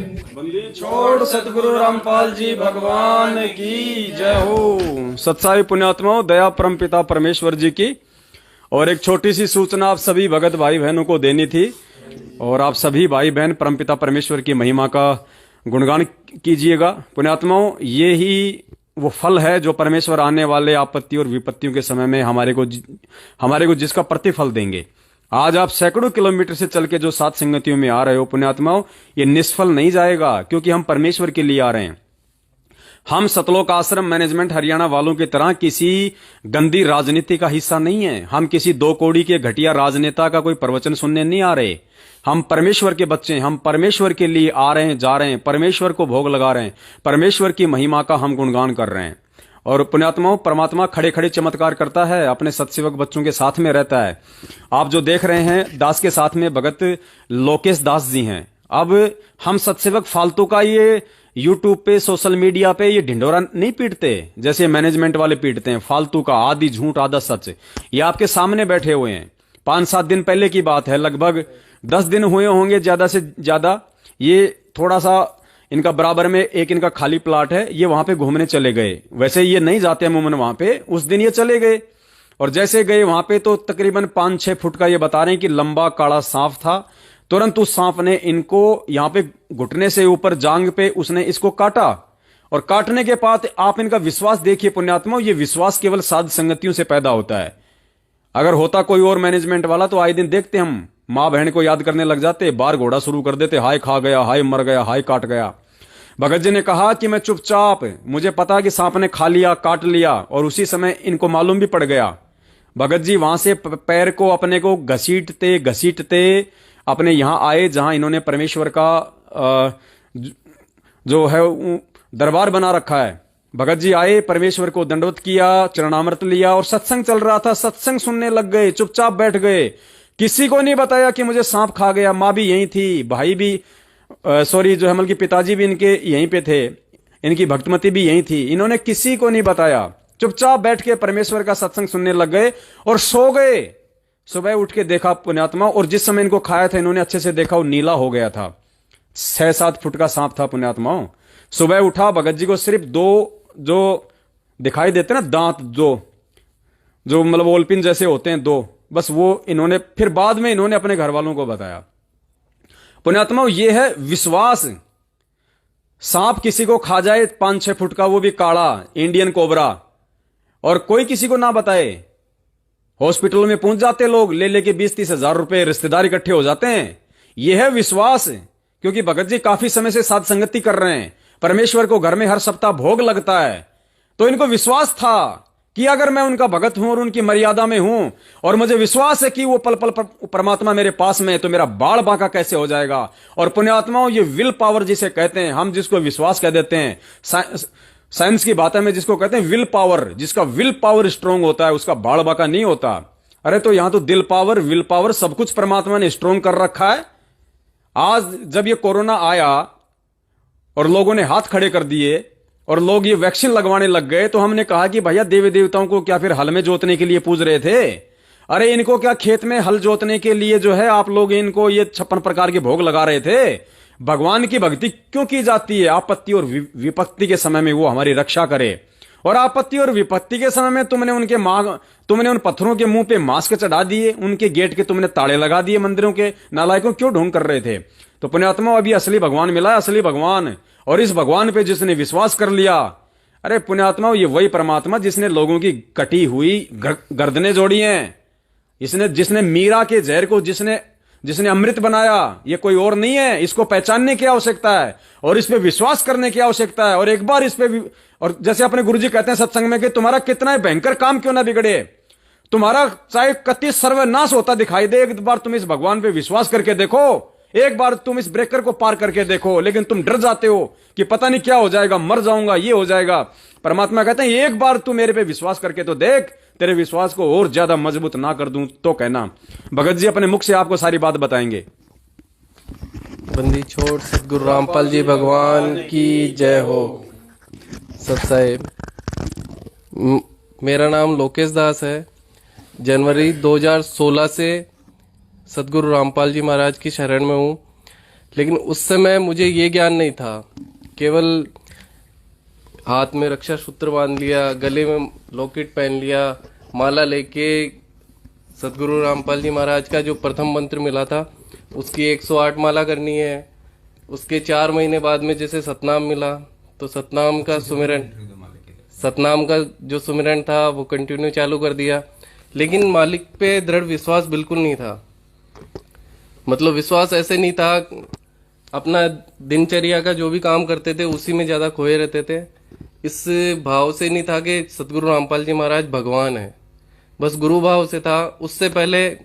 बंदी छोड़ सतगुरु रामपाल जी भगवान की जय हो। सत्साई पुण्यात्माओं, दया परम पिता परमेश्वर जी की। और एक छोटी सी सूचना आप सभी भगत भाई बहनों को देनी थी। और आप सभी भाई बहन परम पिता परमेश्वर की महिमा का गुणगान कीजिएगा। पुण्यात्माओं, ये ही वो फल है जो परमेश्वर आने वाले आपत्ति और विपत्तियों के समय में हमारे को जिसका प्रतिफल देंगे। आज आप सैकड़ों किलोमीटर से चल के जो सात संगतियों में आ रहे हो पुण्यात्माओं, ये निष्फल नहीं जाएगा, क्योंकि हम परमेश्वर के लिए आ रहे हैं। हम सतलोक आश्रम मैनेजमेंट हरियाणा वालों की तरह किसी गंदी राजनीति का हिस्सा नहीं है। हम किसी दो कौड़ी के घटिया राजनेता का कोई प्रवचन सुनने नहीं आ रहे। हम परमेश्वर के बच्चे हैं। हम परमेश्वर के लिए आ रहे हैं, जा रहे हैं, परमेश्वर को भोग लगा रहे हैं, परमेश्वर की महिमा का हम गुणगान कर रहे हैं। और पुण्यात्माओं, परमात्मा खड़े खड़े चमत्कार करता है, अपने सत्सेवक बच्चों के साथ में रहता है। आप जो देख रहे हैं, दास के साथ में भगत लोकेश दास जी हैं। अब हम सत्सेवक फालतू का ये यूट्यूब पे, सोशल मीडिया पे ये ढिंडोरा नहीं पीटते जैसे मैनेजमेंट वाले पीटते हैं। फालतू का, आधी झूठ आधा सच। ये आपके सामने बैठे हुए हैं। 5-7 दिन पहले की बात है, लगभग 10 दिन हुए होंगे ज्यादा से ज्यादा। ये थोड़ा सा इनका बराबर में एक इनका खाली प्लाट है, ये वहां पे घूमने चले गए। वैसे ये नहीं जाते अमूमन वहां पे, उस दिन ये चले गए। और जैसे गए वहां पे तो तकरीबन 5-6 फुट का ये बता रहे हैं कि लंबा काला सांप था। तुरंत उस सांप ने इनको यहां पे घुटने से ऊपर जांग पे उसने इसको काटा। और काटने के बाद आप इनका विश्वास देखिए पुण्यात्माओं, ये विश्वास केवल साध संगतियों से पैदा होता है। अगर होता कोई और मैनेजमेंट वाला तो आए दिन देखते हम, मां बहन को याद करने लग जाते, बार घोड़ा शुरू कर देते, हाय खा गया, हाय मर गया, हाय काट गया। भगत जी ने कहा कि मैं चुपचाप, मुझे पता कि सांप ने खा लिया, काट लिया, और उसी समय इनको मालूम भी पड़ गया। भगत जी वहां से पैर को अपने को घसीटते घसीटते अपने यहां आए, जहां इन्होंने परमेश्वर का जो है दरबार बना रखा है। भगत जी आए, परमेश्वर को दंडवत किया, चरणामृत लिया, और सत्संग चल रहा था। सत्संग सुनने लग गए, चुपचाप बैठ गए। किसी को नहीं बताया कि मुझे सांप खा गया। मां भी यहीं थी, भाई भी जो है बल्कि पिताजी भी इनके यहीं पे थे, इनकी भक्तमती भी यहीं थी। इन्होंने किसी को नहीं बताया, चुपचाप बैठ के परमेश्वर का सत्संग सुनने लग गए और सो गए। सुबह उठ के देखा पुण्यात्मा, और जिस समय इनको खाया था इन्होंने अच्छे से देखा, वो नीला हो गया था। 6-7 फुट का सांप था पुण्यात्माओं। सुबह उठा, भगत जी को सिर्फ 2 जो दिखाई देते ना दांत, जो मतलब ओलपिन जैसे होते हैं 2, बस वो इन्होंने फिर बाद में इन्होंने अपने घर वालों को बताया। पुण्यात्माओं, ये है विश्वास। सांप किसी को खा जाए 5-6 फुट का, वो भी काला इंडियन कोबरा, और कोई किसी को ना बताए। हॉस्पिटल में पहुंच जाते लोग, ले लेके 20-30 हजार रुपए, रिश्तेदार इकट्ठे हो जाते हैं। यह है विश्वास। क्योंकि भगत जी काफी समय से साध संगति कर रहे हैं, परमेश्वर को घर में हर सप्ताह भोग लगता है, तो इनको विश्वास था कि अगर मैं उनका भगत हूं और उनकी मर्यादा में हूं, और मुझे विश्वास है कि वो पल पल परमात्मा मेरे पास में है, तो मेरा बाल बांका कैसे हो जाएगा। और पुण्यात्माओं, ये विल पावर जिसे कहते हैं, हम जिसको विश्वास कह देते हैं, साइंस की बातें में जिसको कहते हैं विल पावर, जिसका विल पावर स्ट्रांग होता है उसका बाल बांका नहीं होता। अरे तो यहां तो दिल पावर, विल पावर, सब कुछ परमात्मा ने स्ट्रांग कर रखा है। आज जब ये कोरोना आया और लोगों ने हाथ खड़े कर दिए और लोग ये वैक्सीन लगवाने लग गए, तो हमने कहा कि भैया देवी देवताओं को क्या फिर हल में जोतने के लिए पूज रहे थे? अरे इनको क्या खेत में हल जोतने के लिए जो है आप लोग इनको ये 56 प्रकार के भोग लगा रहे थे? भगवान की भक्ति क्यों की जाती है? आपत्ति और विपत्ति के समय में वो हमारी रक्षा करे। और आपत्ति और विपत्ति के समय में तुमने उन पत्थरों के मुंह पे मास्क चढ़ा दिए, उनके गेट के तुमने ताले लगा दिए मंदिरों के। नालायकों, क्यों ढोंग कर रहे थे? तो पुण्यात्मा, अभी असली भगवान मिला है, असली भगवान। और इस भगवान पे जिसने विश्वास कर लिया, अरे पुण्यात्मा, ये वही परमात्मा जिसने लोगों की कटी हुई गर्दनें जोड़ी हैं, जिसने मीरा के जहर को जिसने अमृत बनाया, ये कोई और नहीं है। इसको पहचानने की आवश्यकता है और इस पे विश्वास करने की आवश्यकता है। और एक बार इस पे और जैसे अपने गुरुजी कहते हैं सत्संग में कि तुम्हारा कितना भयंकर काम क्यों ना बिगड़े, तुम्हारा चाहे कति सर्वनाश होता दिखाई दे, एक बार तुम इस भगवान पे विश्वास करके देखो, एक बार तुम इस ब्रेकर को पार करके देखो। लेकिन तुम डर जाते हो कि पता नहीं क्या हो जाएगा, मर जाऊंगा, ये हो जाएगा। परमात्मा कहते हैं एक बार तू मेरे पे विश्वास करके तो देख, तेरे विश्वास को और ज्यादा मजबूत ना कर दूं तो कहना। भगत जी अपने मुख से आपको सारी बात बताएंगे। बंदी छोड़ सतगुरु रामपाल जी भगवान की जय हो। सत्साहिब, मेरा नाम लोकेश दास है। जनवरी 2016 से सतगुरु रामपाल जी महाराज की शरण में हूँ। लेकिन उस समय मुझे ये ज्ञान नहीं था। केवल हाथ में रक्षा सूत्र बांध लिया, गले में लॉकेट पहन लिया, माला लेके सदगुरु रामपाल जी महाराज का जो प्रथम मंत्र मिला था उसकी 108 माला करनी है। उसके 4 महीने बाद में जैसे सतनाम मिला तो सतनाम का जो सुमिरन था वो कंटिन्यू चालू कर दिया। लेकिन मालिक पे दृढ़ विश्वास बिल्कुल नहीं था। मतलब विश्वास ऐसे नहीं था, अपना दिनचर्या का जो भी काम करते थे उसी में ज्यादा खोए रहते थे। इस भाव से नहीं था कि सतगुरु रामपाल जी महाराज भगवान है, बस गुरु भाव से था। उससे पहले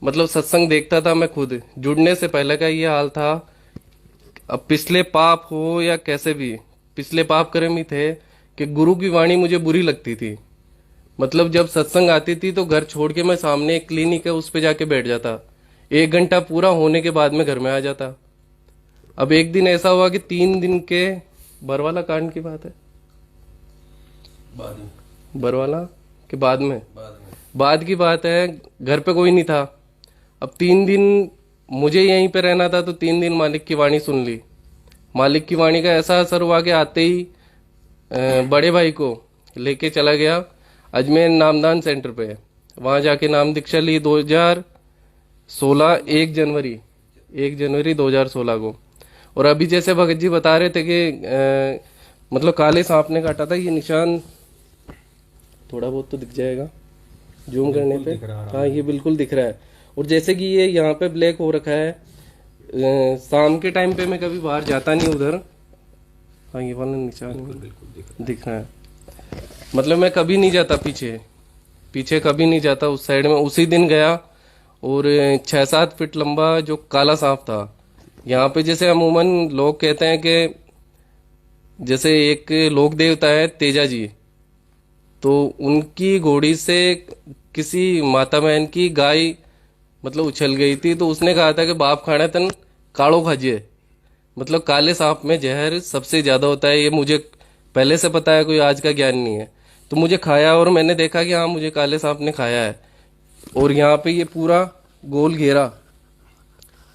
मतलब सत्संग देखता था मैं खुद, जुड़ने से पहले का ये हाल था। अब पिछले पाप हो या कैसे भी, पिछले पाप कर्म ही थे कि गुरु की वाणी मुझे बुरी लगती थी। मतलब जब सत्संग आती थी तो घर छोड़ के मैं सामने एक क्लिनिक है उस पे जाके बैठ जाता, 1 घंटा पूरा होने के बाद में घर में आ जाता। अब एक दिन ऐसा हुआ कि 3 दिन के बरवाला कांड की बात है, बरवाला के बाद की बात है, घर पे कोई नहीं था। अब 3 दिन मुझे यहीं पे रहना था तो 3 दिन मालिक की वाणी सुन ली। मालिक की वाणी का ऐसा असर हुआ कि आते ही बड़े भाई को लेके चला गया अजमेर नामदान सेंटर पे। वहां जाके नाम दीक्षा ली 2016 1 जनवरी 2016 को। और अभी जैसे भगत जी बता रहे थे कि मतलब काले सांप ने काटा था, ये निशान थोड़ा बहुत तो दिख जाएगा जूम करने पे। हाँ ये बिल्कुल दिख रहा है। और जैसे कि ये यहाँ पे ब्लैक हो रखा है, शाम के टाइम पे मैं कभी बाहर जाता नहीं उधर। हाँ ये वाला निशान दिख रहा है। मतलब मैं कभी नहीं जाता पीछे कभी नहीं जाता उस साइड में। उसी दिन गया और 6-7 फीट लंबा जो काला सांप था। यहाँ पे जैसे अमूमन लोग कहते हैं कि जैसे एक लोक देवता है तेजा जी, तो उनकी घोड़ी से किसी माता बहन की गाय मतलब उछल गई थी, तो उसने कहा था कि बाप खाना तन काड़ो खाजिए। मतलब काले सांप में जहर सबसे ज्यादा होता है, ये मुझे पहले से पता है, कोई आज का ज्ञान नहीं है। तो मुझे खाया और मैंने देखा कि हाँ मुझे काले सांप ने खाया है। और यहाँ पे ये पूरा गोल घेरा,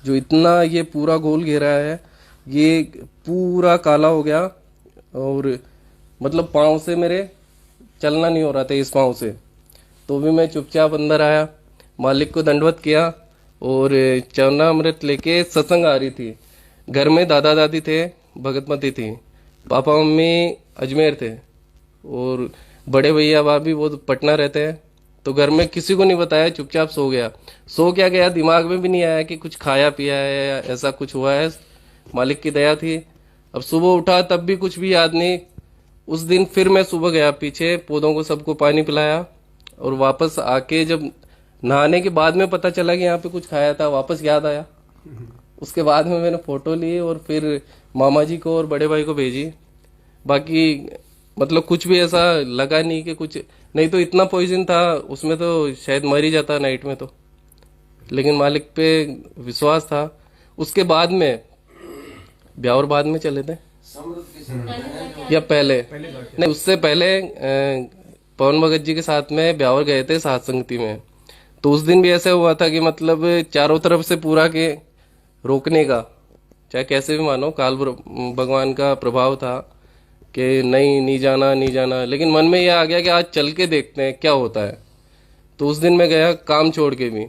जो इतना ये पूरा गोल घेरा है, ये पूरा काला हो गया। और मतलब पाँव से मेरे चलना नहीं हो रहा था इस पाँव से। तो भी मैं चुपचाप अंदर आया, मालिक को दंडवत किया और चरणामृत लेके सत्संग आ रही थी। घर में दादा दादी थे, भगतमती थी, पापा मम्मी अजमेर थे और बड़े भैया भाभी वो पटना रहते हैं। तो घर में किसी को नहीं बताया, चुपचाप सो गया। सो क्या गया, दिमाग में भी नहीं आया कि कुछ खाया पिया है या ऐसा कुछ हुआ है। मालिक की दया थी। अब सुबह उठा तब भी कुछ भी याद नहीं। उस दिन फिर मैं सुबह गया पीछे, पौधों को सबको पानी पिलाया और वापस आके जब नहाने के बाद में पता चला कि यहाँ पे कुछ खाया था, वापस याद आया। उसके बाद में मैंने फोटो ली और फिर मामा जी को और बड़े भाई को भेजी। बाकी मतलब कुछ भी ऐसा लगा नहीं कि कुछ, नहीं तो इतना पॉइजन था उसमें तो शायद मर ही जाता नाइट में तो। लेकिन मालिक पे विश्वास था। उसके बाद में ब्यावर बाद में चले थे या पहले नहीं, उससे पहले पवन भगत जी के साथ में ब्यावर गए थे सात संगति में। तो उस दिन भी ऐसा हुआ था कि मतलब चारों तरफ से पूरा के रोकने का, चाहे कैसे भी मानो, काल भगवान का प्रभाव था कि नहीं जाना। लेकिन मन में यह आ गया कि आज चल के देखते हैं क्या होता है। तो उस दिन मैं गया काम छोड़ के भी,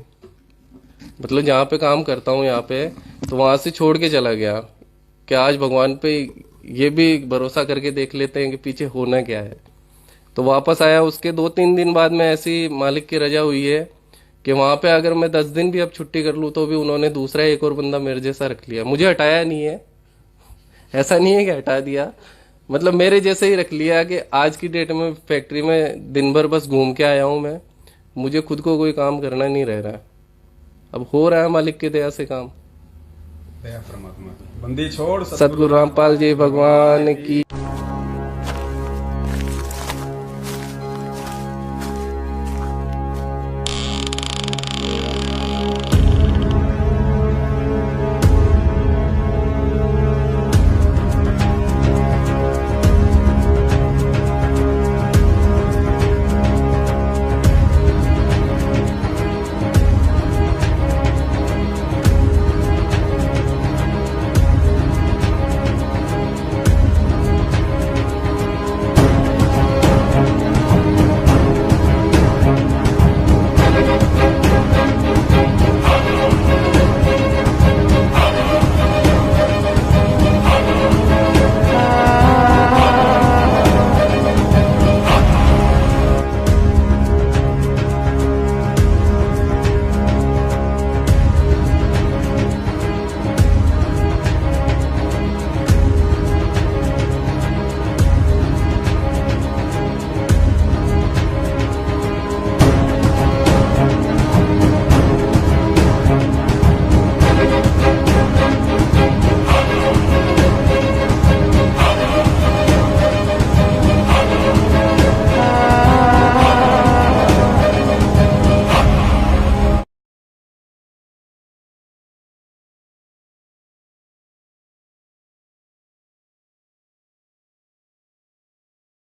मतलब जहाँ पे काम करता हूँ यहाँ पे, तो वहां से छोड़ के चला गया कि आज भगवान पे ये भी भरोसा करके देख लेते हैं कि पीछे होना क्या है। तो वापस आया। उसके 2-3 दिन बाद में ऐसी मालिक की रजा हुई है कि वहां पे अगर मैं 10 दिन भी अब छुट्टी कर लूँ तो भी उन्होंने दूसरा एक और बंदा मेरे जैसा रख लिया। मुझे हटाया नहीं है, ऐसा नहीं है कि हटा दिया, मतलब मेरे जैसे ही रख लिया कि आज की डेट में फैक्ट्री में दिन भर बस घूम के आया हूं मैं, मुझे खुद को कोई काम करना नहीं रह रहा है। अब हो रहा है मालिक की दया से काम। दया परमात्मा की। बंदी छोड़ सतगुरु रामपाल जी भगवान की।